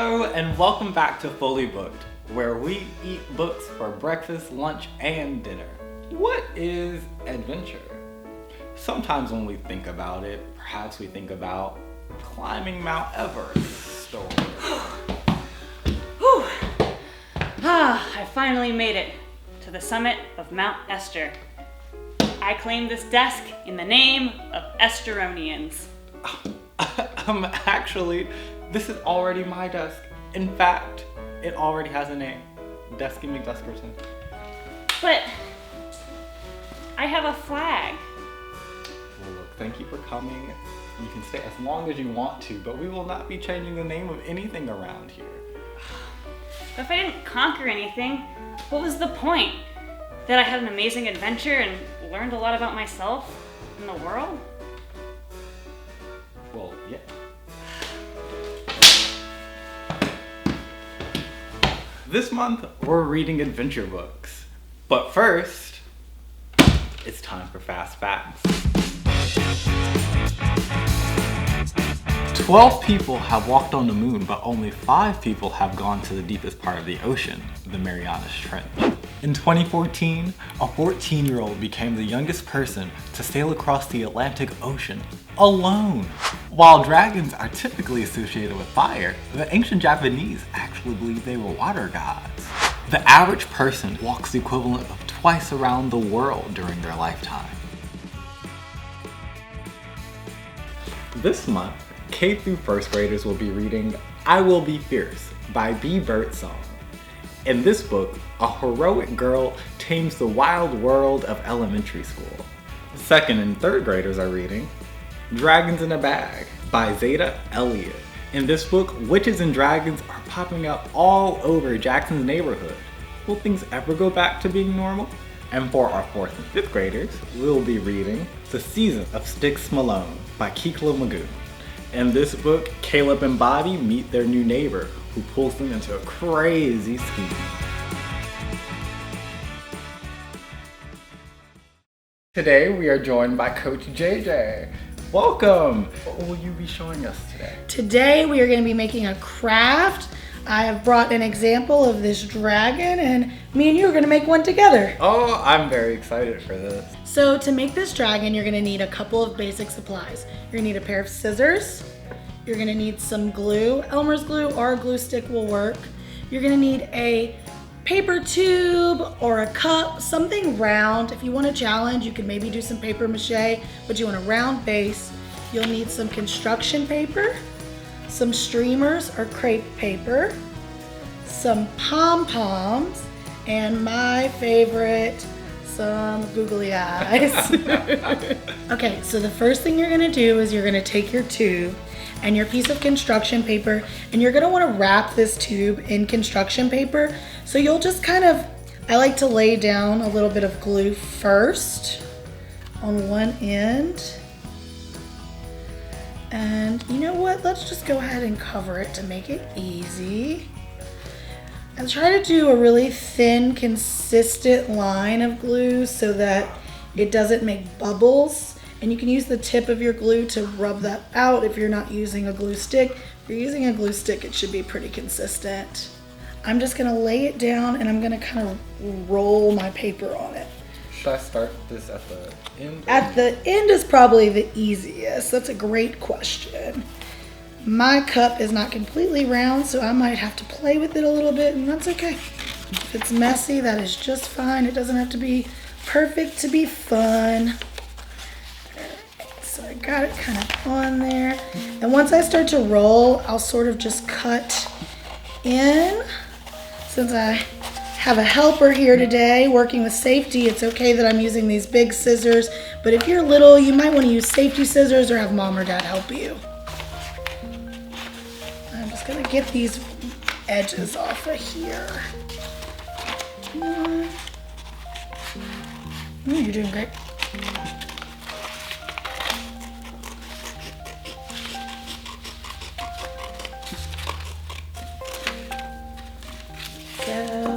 Hello and welcome back to Fully Booked, where we eat books for breakfast, lunch, and dinner. What is adventure? Sometimes when we think about it, perhaps we think about climbing Mount Everest or... Whew. I finally made it to the summit of Mount Esther. I claim this desk in the name of Esteronians. Actually, this is already my desk. In fact, it already has a name. Desky McDeskerson. But I have a flag. Well, look, thank you for coming. You can stay as long as you want to, but we will not be changing the name of anything around here. If I didn't conquer anything, what was the point? That I had an amazing adventure and learned a lot about myself and the world? Well, yeah. This month, we're reading adventure books. But first, it's time for Fast Facts. 12 people have walked on the moon, but only 5 people have gone to the deepest part of the ocean, the Marianas Trench. In 2014, a 14-year-old became the youngest person to sail across the Atlantic Ocean alone. While dragons are typically associated with fire, the ancient Japanese actually believed they were water gods. The average person walks the equivalent of twice around the world during their lifetime. This month, K through first graders will be reading I Will Be Fierce by B. Birdsong. In this book, a heroic girl tames the wild world of elementary school. Second and third graders are reading Dragons in a Bag by Zeta Elliott. In this book, witches and dragons are popping up all over Jackson's neighborhood. Will things ever go back to being normal? And for our fourth and fifth graders, we'll be reading The Season of Sticks Malone by Kikla Magoon. In this book, Caleb and Bobby meet their new neighbor who pulls them into a crazy scheme. Today we are joined by Coach JJ. Welcome! What will you be showing us today? Today we are going to be making a craft. I have brought an example of this dragon and me and you are going to make one together. Oh, I'm very excited for this. So to make this dragon, you're going to need a couple of basic supplies. You're going to need a pair of scissors. You're going to need some glue. Elmer's glue or a glue stick will work. You're going to need a paper tube or a cup, something round. If you want a challenge, you can maybe do some paper mache, but you want a round base. You'll need some construction paper, some streamers or crepe paper, some pom-poms, and my favorite, some googly eyes. Okay, so the first thing you're gonna do is you're gonna take your tube and your piece of construction paper, and you're gonna wanna wrap this tube in construction paper. So you'll just I like to lay down a little bit of glue first on one end. And you know what, let's just go ahead and cover it to make it easy. And try to do a really thin, consistent line of glue so that it doesn't make bubbles. And you can use the tip of your glue to rub that out if you're not using a glue stick. If you're using a glue stick, it should be pretty consistent. I'm just gonna lay it down and I'm gonna kind of roll my paper on it. Should I start this at the end? At the end is probably the easiest. That's a great question. My cup is not completely round, so I might have to play with it a little bit, and that's okay. If it's messy, that is just fine. It doesn't have to be perfect to be fun. So I got it kind of on there. And once I start to roll, I'll sort of just cut in. Since I have a helper here today working with safety, it's okay that I'm using these big scissors. But if you're little, you might want to use safety scissors or have mom or dad help you. I'm just gonna get these edges off of here. You're doing great.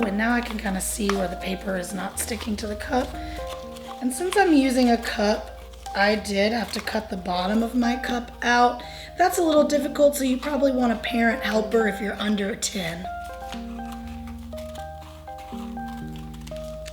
And now I can kind of see where the paper is not sticking to the cup. And since I'm using a cup, I did have to cut the bottom of my cup out. That's a little difficult, so you probably want a parent helper if you're under a 10.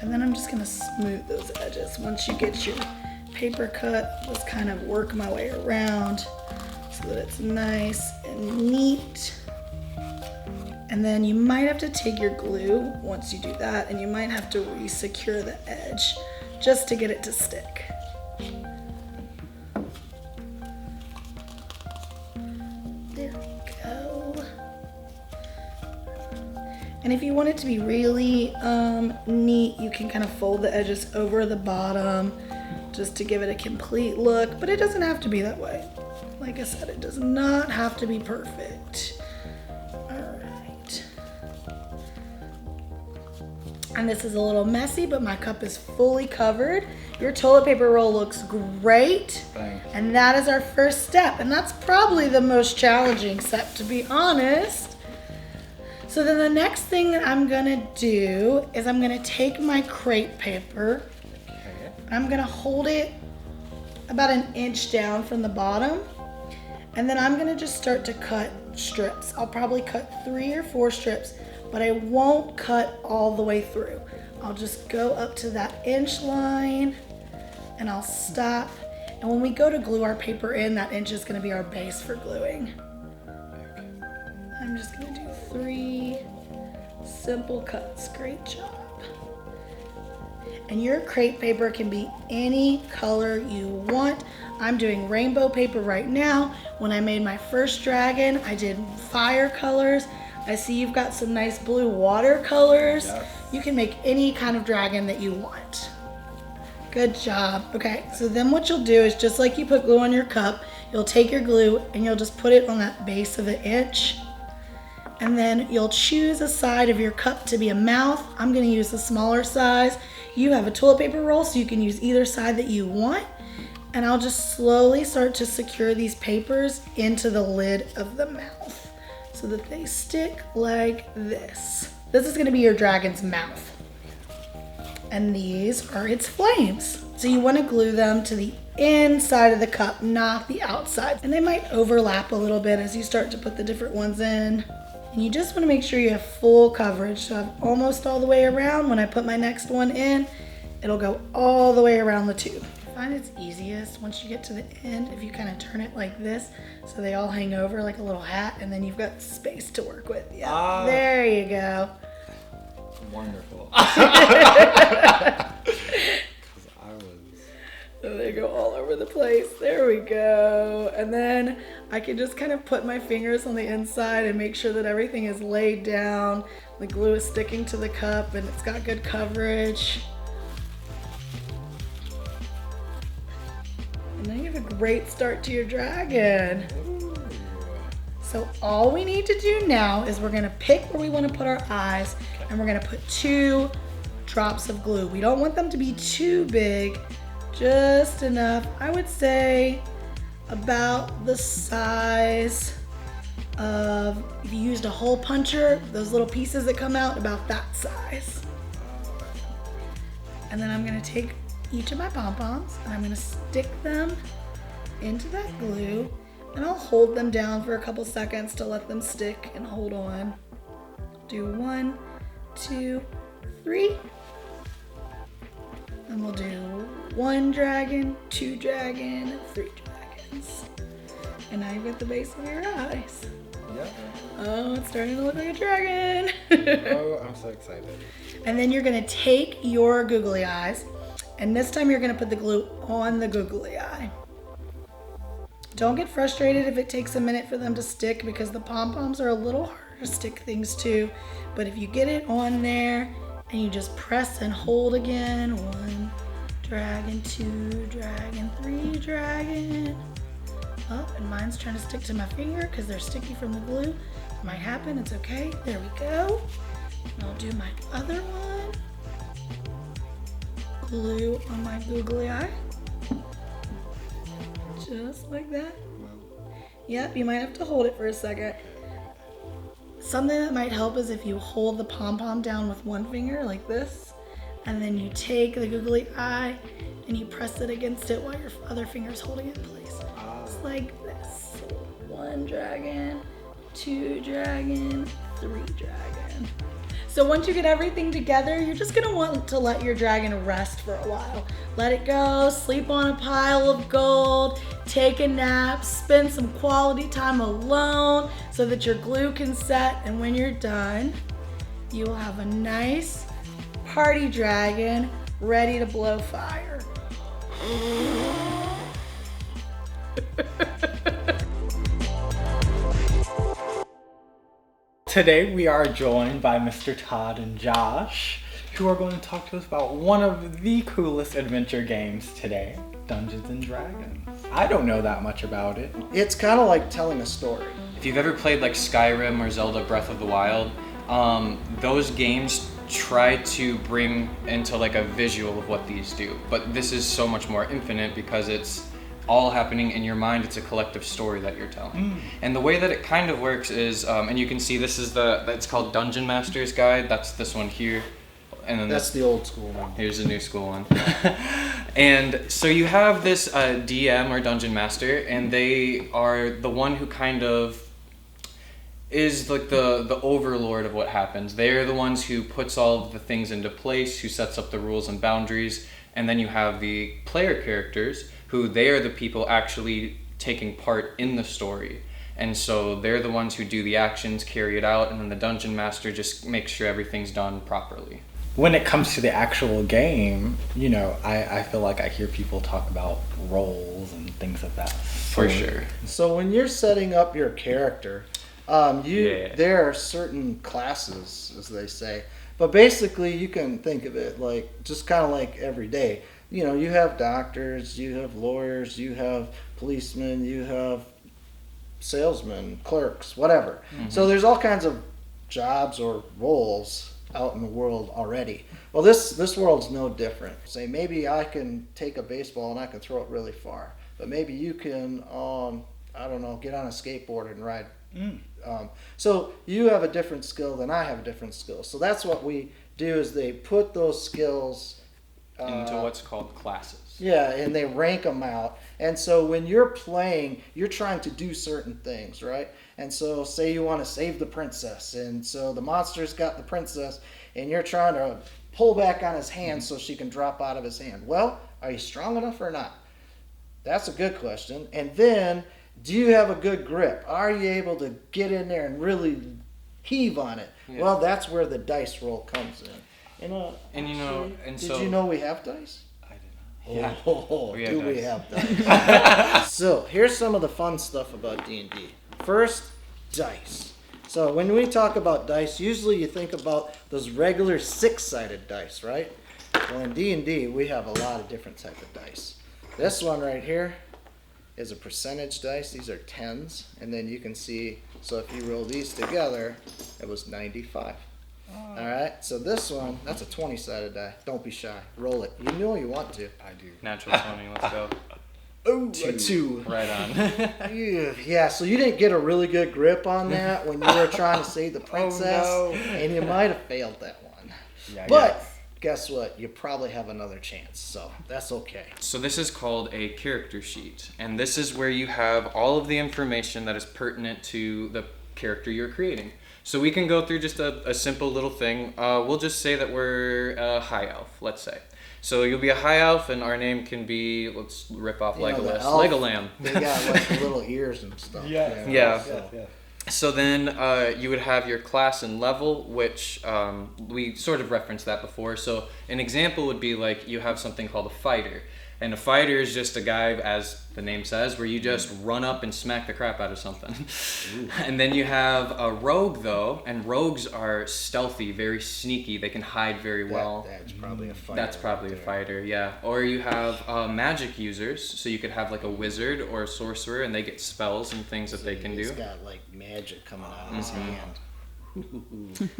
And then I'm just gonna smooth those edges. Once you get your paper cut, just kind of work my way around so that it's nice and neat. And then you might have to take your glue once you do that, and you might have to re-secure the edge just to get it to stick. There we go. And if you want it to be really neat, you can kind of fold the edges over the bottom just to give it a complete look, but it doesn't have to be that way. Like I said, it does not have to be perfect. And this is a little messy, but my cup is fully covered. Your toilet paper roll looks great. Thanks. And that is our first step. And that's probably the most challenging step, to be honest. So then the next thing that I'm gonna do is I'm gonna take my crepe paper. Okay. I'm gonna hold it about an inch down from the bottom. And then I'm gonna just start to cut strips. I'll probably cut 3 or 4 strips, but I won't cut all the way through. I'll just go up to that inch line and I'll stop. And when we go to glue our paper in, that inch is gonna be our base for gluing. I'm just gonna do 3 simple cuts. Great job. And your crepe paper can be any color you want. I'm doing rainbow paper right now. When I made my first dragon, I did fire colors. I see you've got some nice blue watercolors. Yes. You can make any kind of dragon that you want. Good job. Okay, so then what you'll do is just like you put glue on your cup, you'll take your glue and you'll just put it on that base of the inch. And then you'll choose a side of your cup to be a mouth. I'm gonna use the smaller size. You have a toilet paper roll, so you can use either side that you want. And I'll just slowly start to secure these papers into the lid of the mouth so that they stick like this. This is gonna be your dragon's mouth. And these are its flames. So you wanna glue them to the inside of the cup, not the outside. And they might overlap a little bit as you start to put the different ones in. And you just wanna make sure you have full coverage. So I'm almost all the way around. When I put my next one in, it'll go all the way around the tube. I find it's easiest once you get to the end if you kind of turn it like this so they all hang over like a little hat, and then you've got space to work with. Yeah, there you go. Wonderful. They go all over the place. There we go. And then I can just kind of put my fingers on the inside and make sure that everything is laid down. The glue is sticking to the cup and it's got good coverage. And then you have a great start to your dragon. So all we need to do now is we're gonna pick where we wanna put our eyes, and we're gonna put 2 drops of glue. We don't want them to be too big, just enough. I would say about the size of, if you used a hole puncher, those little pieces that come out, about that size. And then I'm gonna take each of my pom-poms and I'm gonna stick them into that glue, and I'll hold them down for a couple seconds to let them stick and hold on. Do 1, 2, 3. And we'll do 1 dragon, 2 dragon, 3 dragons. And now you've got the base of your eyes. Yeah. Oh, it's starting to look like a dragon. Oh, I'm so excited. And then you're gonna take your googly eyes, and this time you're gonna put the glue on the googly eye. Don't get frustrated if it takes a minute for them to stick, because the pom-poms are a little harder to stick things to. But if you get it on there and you just press and hold again, 1 dragon, 2 dragon, 3 dragon. Oh, and mine's trying to stick to my finger because they're sticky from the glue. Might happen, it's okay. There we go. And I'll do my other one. Glue on my googly eye. Just like that. Yep, you might have to hold it for a second. Something that might help is if you hold the pom-pom down with 1 finger like this, and then you take the googly eye and you press it against it while your other finger's holding it in place. It's like this. 1 dragon, 2 dragon, 3 dragon. So once you get everything together, you're just gonna want to let your dragon rest for a while. Let it go, sleep on a pile of gold, take a nap, spend some quality time alone so that your glue can set, and when you're done, you will have a nice party dragon ready to blow fire. Today we are joined by Mr. Todd and Josh, who are going to talk to us about one of the coolest adventure games today, Dungeons and Dragons. I don't know that much about it. It's kind of like telling a story. If you've ever played like Skyrim or Zelda Breath of the Wild, those games try to bring into like a visual of what these do. But this is so much more infinite because it's all happening in your mind. It's a collective story that you're telling. And the way that it kind of works is, and you can see this is it's called Dungeon Master's Guide. That's this one here. And then That's the old school one. Here's the new school one. And so you have this DM or Dungeon Master, and they are the one who kind of is like the overlord of what happens. They're the ones who puts all of the things into place, who sets up the rules and boundaries. And then you have the player characters, who they are the people actually taking part in the story. And so they're the ones who do the actions, carry it out, and then the Dungeon Master just makes sure everything's done properly. When it comes to the actual game, you know, I feel like I hear people talk about roles and things of that For sort. sure. So when you're setting up your character, there are certain classes, as they say. But basically, you can think of it like just kind of like every day. You know, you have doctors, you have lawyers, you have policemen, you have salesmen, clerks, whatever. So there's all kinds of jobs or roles out in the world already. Well, this world's no different. Say maybe I can take a baseball and I can throw it really far, but maybe you can, I don't know, get on a skateboard and ride. So you have a different skill than I have a different skill. So that's what we do is they put those skills Into what's called classes. yeah, and they rank them out. And so when you're playing, you're trying to do certain things, right? And so say you want to save the princess, and so the monster's got the princess, and you're trying to pull back on his hand so she can drop out of his hand. Well, are you strong enough or not? That's a good question. And then, do you have a good grip? Are you able to get in there and really heave on it? Yeah. Well, that's where the dice roll comes in. Did you know we have dice? I didn't know. Yeah. Oh, We have do we dice. have dice? So here's some of the fun stuff about D&D. First, dice. So when we talk about dice, usually you think about those regular 6-sided dice, right? Well, in D&D, we have a lot of different type of dice. This one right here is a percentage dice. These are 10s, and then you can see. So if you roll these together, it was 95. All right. So this one, that's a 20-sided die. Don't be shy. Roll it. You know you want to. I do. Natural 20, let's go. Oh, a 2. Right on. Yeah, so you didn't get a really good grip on that when you were trying to save the princess, no. and you might have failed that one. Yeah, But guess what? You probably have another chance, so that's okay. So this is called a character sheet, and this is where you have all of the information that is pertinent to the character you're creating. So we can go through just a simple little thing. We'll just say that we're a high elf, let's say. So you'll be a high elf, and our name can be, let's rip off You know, the Legolas. elf, Legolam. They got like the little ears and stuff. Yeah. Yeah. So- So then you would have your class and level, which we sort of referenced that before. So an example would be like you have something called a fighter. And a fighter is just a guy, as the name says, where you just run up and smack the crap out of something. And then you have a rogue, though, and rogues are stealthy, very sneaky. They can hide very well. That's probably a fighter. That's probably right a there. fighter, yeah. Or you have magic users, so you could have like a wizard or a sorcerer, and they get spells and things that they can He's do. got like magic coming out of his hand.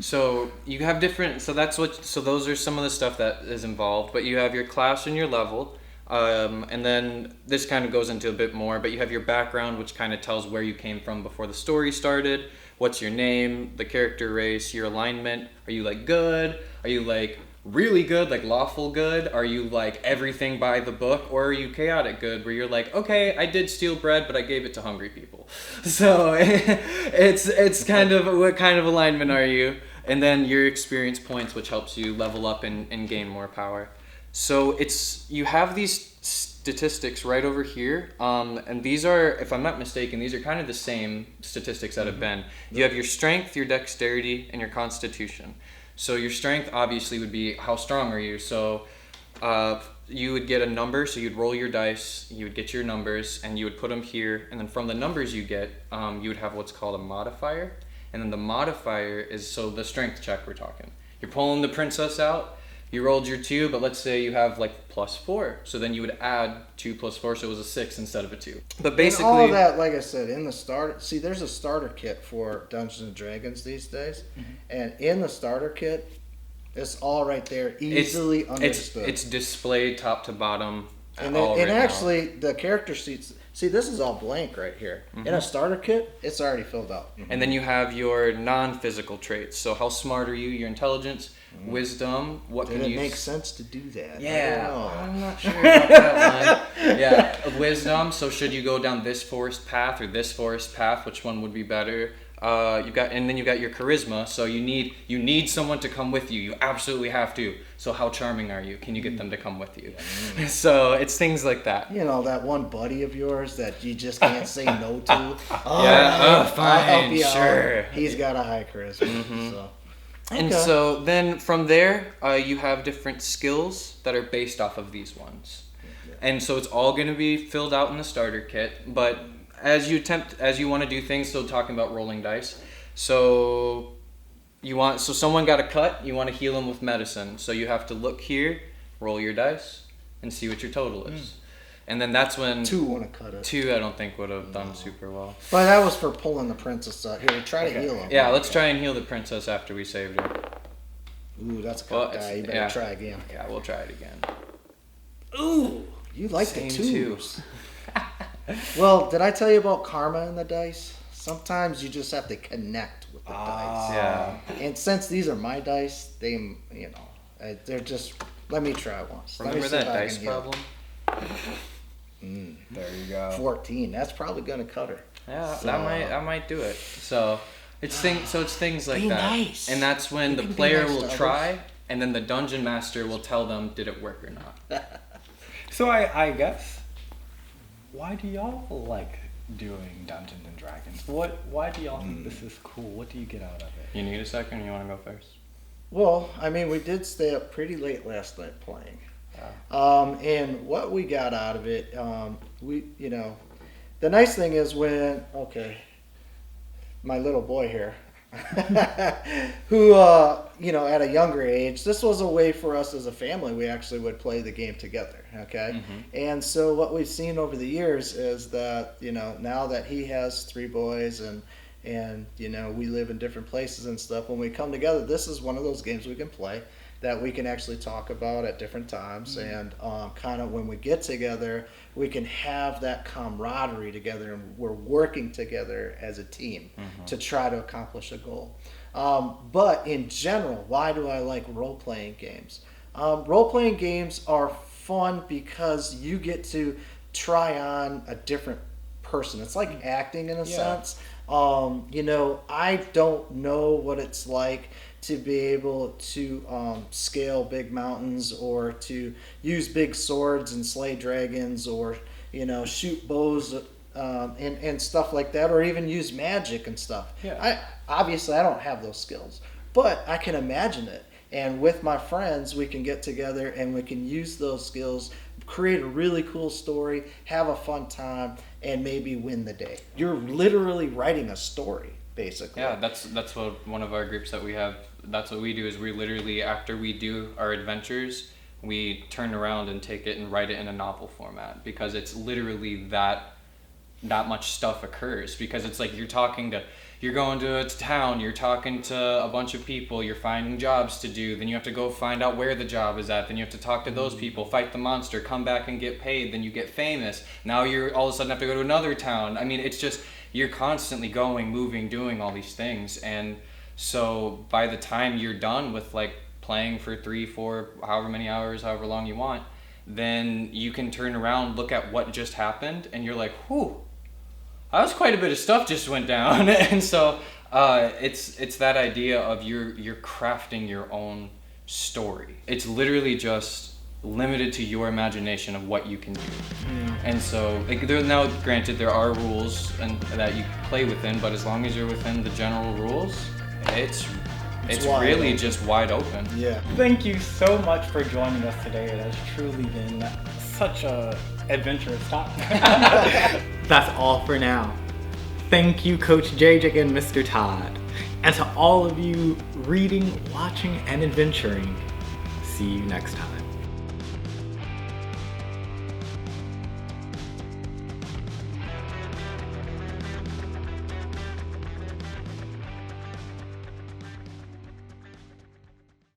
So you have different. So those are some of the stuff that is involved. But you have your class and your level, and then this kind of goes into a bit more. But you have your background, which kind of tells where you came from before the story started. What's your name, the character race, your alignment. Are you like good? Are you like really good, like lawful good? Are you like everything by the book? Or are you chaotic good, where you're like, okay, I did steal bread, but I gave it to hungry people? So it's kind of, what kind of alignment are you? And then your experience points, which helps you level up and gain more power. So you have these statistics right over here, and these are, if I'm not mistaken, these are kind of the same statistics that have been. You have your strength, your dexterity, and your constitution. So your strength obviously would be how strong are you. So you would get a number, so you'd roll your dice, you would get your numbers, and you would put them here, and then from the numbers you get, you would have what's called a modifier. And then the modifier is, so the strength check we're talking. You're pulling the princess out, you rolled your 2, but let's say you have like +4. So then you would add 2 + 4, so it was a 6 instead of a 2. But basically, and all of that, like I said, in the starter, see, there's a starter kit for Dungeons and Dragons these days, and in the starter kit, it's all right there, easily understood. It's displayed top to bottom. And actually, the character sheets. See, this is all blank right here. In a starter kit, it's already filled out. And then you have your non-physical traits. So how smart are you? Your intelligence, wisdom. What Did can it you? make sense to do that? Yeah, I'm not sure about that one. Yeah, wisdom. So should you go down this forest path or this forest path? Which one would be better? And then you got your charisma. So you need someone to come with you. You absolutely have to. So how charming are you? Can you get them to come with you? So it's things like that. You know, that one buddy of yours that you just can't say no to. Fine, I'll help you sure. out. He's got a high charisma. So. And so then from there, you have different skills that are based off of these ones. And so it's all going to be filled out in the starter kit. But as you want to do things, so talking about rolling dice. So someone got a cut, you want to heal them with medicine. So you have to look here, roll your dice, and see what your total is. And then that's when 2 want to cut it. 2 I don't think would have done super well. But that was for pulling the princess out. Here, try to heal him. Yeah, let's try and heal the princess after we saved her. Ooh, that's a cut guy. You better try again. Yeah, we'll try it again. Ooh, you like Same the 2s. Well, did I tell you about karma in the dice? Sometimes you just have to connect with the dice. Yeah. And since these are my dice, they're just. Let me try once. Remember that dice problem? There you go. 14. That's probably gonna cut her. Yeah, So- I might do it. So it's things like Be that. nice. And that's when You the can be player nice will to others. try, and then the dungeon master will tell them did it work or not. So I guess, why do y'all like doing Dungeons and Dragons? Why do y'all think this is cool? What do you get out of it? You need a second? You want to go first? Well, I mean, we did stay up pretty late last night playing. And what we got out of it, the nice thing is my little boy here, who, at a younger age, this was a way for us as a family, we actually would play the game together, okay? And so what we've seen over the years is that, now that he has 3 boys and we live in different places and stuff, when we come together, this is one of those games we can play that we can actually talk about at different times, and kind of when we get together, we can have that camaraderie together, and we're working together as a team to try to accomplish a goal. But in general, why do I like role-playing games? Role-playing games are fun because you get to try on a different person. It's like acting in a sense. I don't know what it's like to be able to scale big mountains, or to use big swords and slay dragons, or shoot bows and stuff like that, or even use magic and stuff. I don't have those skills, but I can imagine it. And with my friends, we can get together and we can use those skills, create a really cool story, have a fun time, and maybe win the day. You're literally writing a story, basically. Yeah, that's what one of our groups that we have. That's what we do, is we literally, after we do our adventures, we turn around and take it and write it in a novel format, because it's literally that much stuff occurs. Because it's like you're going to a town, you're talking to a bunch of people, you're finding jobs to do, then you have to go find out where the job is at, then you have to talk to those people, fight the monster, come back and get paid, then you get famous. Now you're all of a sudden have to go to another town. I mean, it's just, you're constantly going, moving, doing all these things. And so by the time you're done with like playing for 3, 4, however many hours, however long you want, then you can turn around, look at what just happened, and you're like, whew, that was quite a bit of stuff just went down. And so it's that idea of you're crafting your own story. It's literally just limited to your imagination of what you can do. And so now granted there are rules and that you play within, but as long as you're within the general rules, it's really just wide open. Yeah. Thank you so much for joining us today. It has truly been such a adventurous time. That's all for now. Thank you, Coach JJ and Mr. Todd. And to all of you reading, watching, and adventuring, see you next time.